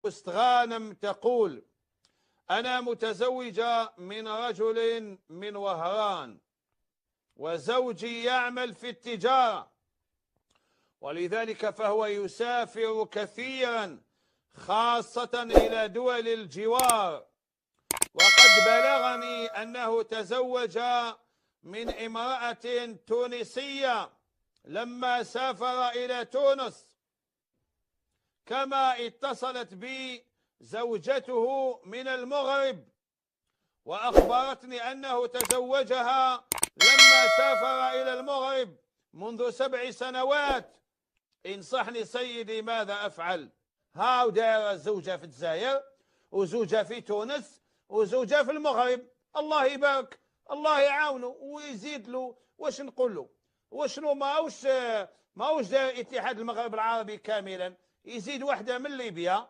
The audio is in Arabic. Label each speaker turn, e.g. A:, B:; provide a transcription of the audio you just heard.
A: استغانم تقول: أنا متزوجة من رجل من وهران، وزوجي يعمل في التجارة، ولذلك فهو يسافر كثيرا خاصة إلى دول الجوار. وقد بلغني أنه تزوج من امرأة تونسية لما سافر إلى تونس، كما اتصلت بي زوجته من المغرب وأخبرتني أنه تزوجها لما سافر إلى المغرب منذ 7 سنوات. انصحني سيدي، ماذا أفعل؟ هاو داير زوجة في الجزائر، وزوجة في تونس، وزوجة في المغرب. الله يبارك، الله يعاونه ويزيد له. واش نقول له؟ وشنو ماهوش داير اتحاد المغرب العربي كاملا؟ يزيد واحدة من ليبيا